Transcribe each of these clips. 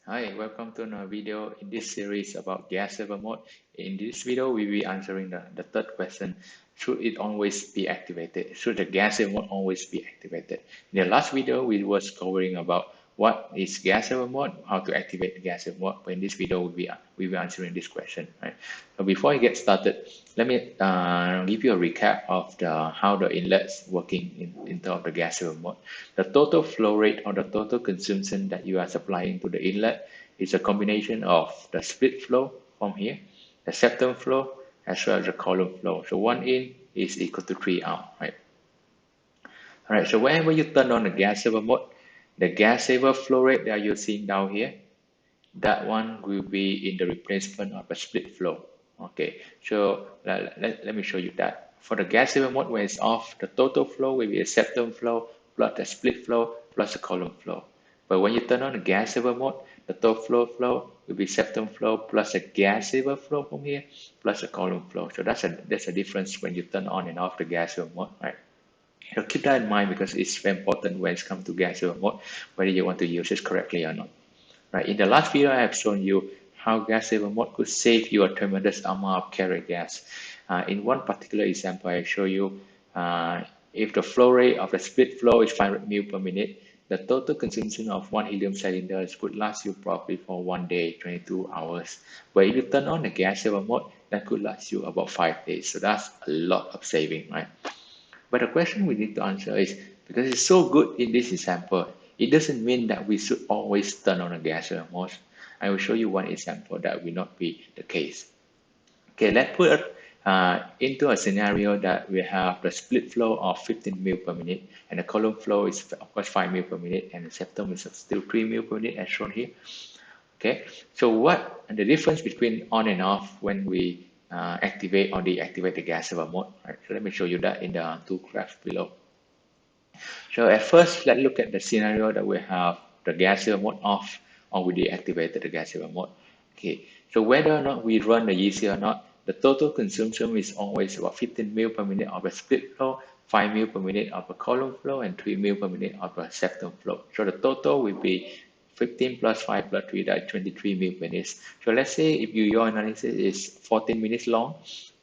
Hi, welcome to another video in this series about gas saver mode. In this video, we will be answering the third question. Should it always be activated? Should the gas saver mode always be activated? In the last video, we was covering about what is gas saver mode, how to activate the gas saver mode. But in this video, we will be answering this question. Right? So before I get started, let me give you a recap of how the inlet's working in terms of the gas saver mode. The total flow rate or the total consumption that you are supplying to the inlet is a combination of the split flow from here, the septum flow, as well as the column flow. So 1 in is equal to 3 out, right? All right, so whenever you turn on the gas saver mode, the gas saver flow rate that you're seeing down here, that one will be in the replacement of a split flow. Okay, so let me show you that. For the gas saver mode, when it's off, the total flow will be a septum flow plus the split flow plus the column flow. But when you turn on the gas saver mode, the total flow will be septum flow plus a gas saver flow from here plus a column flow. So that's a difference when you turn on and off the gas saver mode, right? So keep that in mind because it's very important when it comes to gas saver mode, whether you want to use it correctly or not. Right. In the last video, I have shown you how gas saver mode could save you a tremendous amount of carrier gas. In one particular example, I show you if the flow rate of the split flow is 500 ml per minute, the total consumption of one helium cylinder would last you probably for 1 day, 22 hours. But if you turn on the gas saver mode, that could last you about 5 days. So that's a lot of saving, right? But the question we need to answer is, because it's so good in this example, it doesn't mean that we should always turn on the gas saver mode. I will show you one example that will not be the case. Okay, let's put into a scenario that we have the split flow of 15 ml per minute, and the column flow is of course 5 ml per minute, and the septum is still 3 ml per minute as shown here. Okay, so what the difference between on and off when we activate or deactivate the gas saver mode? Right, so let me show you that in the two graphs below. So at first, let's look at the scenario that we have the gas saver mode off or we deactivated the gas saver mode. Okay, so whether or not we run the GC or not, the total consumption is always about 15 ml per minute of a split flow, 5 ml per minute of a column flow, and 3 ml per minute of a septum flow. So the total will be 15 plus 5 plus 3, that's 23 minutes. So let's say if your analysis is 14 minutes long,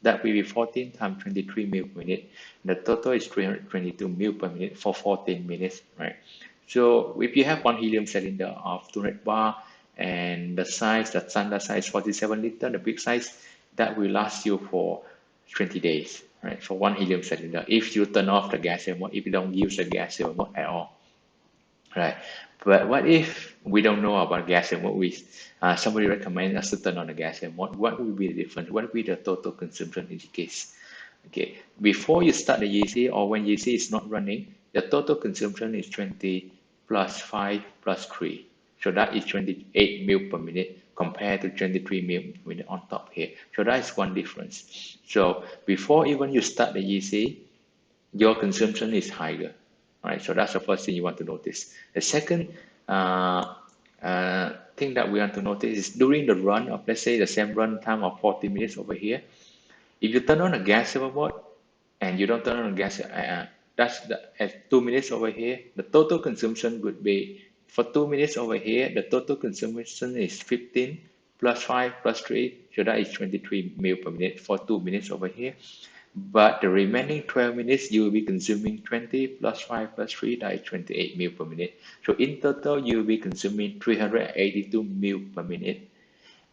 that will be 14 times 23 mil per minute. The total is 322 mil per minute for 14 minutes, right? So if you have one helium cylinder of 200 bar and the size, the standard size 47 liter, the big size, that will last you for 20 days, right? For one helium cylinder. If you turn off the gas saver mode, if you don't use the gas saver mode at all. Right. But what if we don't know about gas and what we somebody recommend us to turn on the gas and what will be the difference? What will be the total consumption in this case? Okay, before you start the GC or when GC is not running, the total consumption is 20 plus 5 plus 3. So that is 28 mil per minute compared to 23 mil per minute on top here. So that is one difference. So before even you start the GC, your consumption is higher. Right, so that's the first thing you want to notice. The second thing that we want to notice is during the run of, let's say, the same run time of 40 minutes over here, if you turn on a gas saver mode and you don't turn on a gas, at 2 minutes over here, the total consumption would be, for 2 minutes over here, the total consumption is 15 plus 5 plus 3, so that is 23 mil per minute for 2 minutes over here. But the remaining 12 minutes, you will be consuming 20 plus 5 plus 3, that is 28 mil per minute. So in total, you will be consuming 382 mil per minute.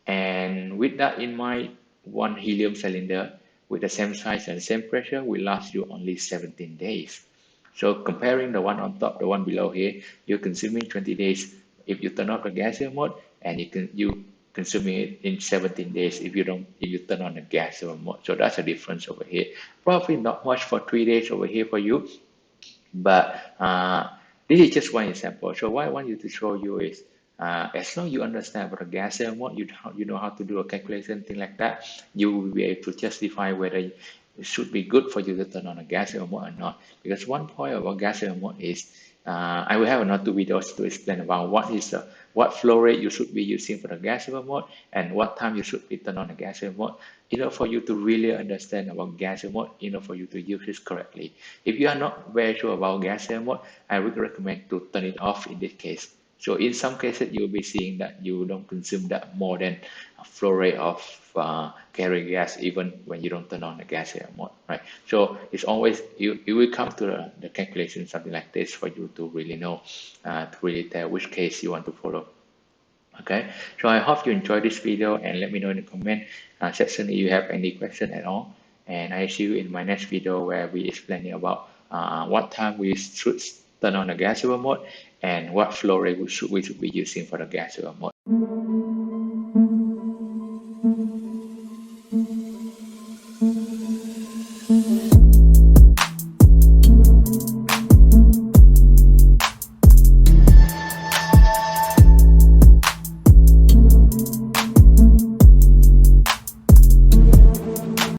And with that in mind, one helium cylinder with the same size and same pressure will last you only 17 days. So comparing the one on top, the one below here, you're consuming 20 days if you turn off the gas saver mode, and you consuming it in 17 days if you turn on the gas saver mode. So that's a difference over here. Probably not much for 3 days over here for you, but this is just one example. So what I want you to show you is as long as you understand about the gas saver mode, you know how to do a calculation, thing like that, you will be able to justify whether it should be good for you to turn on a gas saver mode or not. Because one point about gas saver mode is I will have another 2 videos to explain about what flow rate you should be using for the gas saver mode and what time you should be turn on the gas saver mode, in order for you to really understand about gas saver mode, in order for you to use it correctly. If you are not very sure about gas saver mode, I would recommend to turn it off in this case. So in some cases, you'll be seeing that you don't consume that more than a flow rate of carrying gas, even when you don't turn on the gas saver mode, right? So it's always, you will come to the calculation, something like this, for you to really know, to really tell which case you want to follow. Okay, so I hope you enjoyed this video, and let me know in the comment section if you have any question at all. And I see you in my next video where we explaining about what time we should turn on the gas saver mode and what flow rate we should be using for the gas saver mode.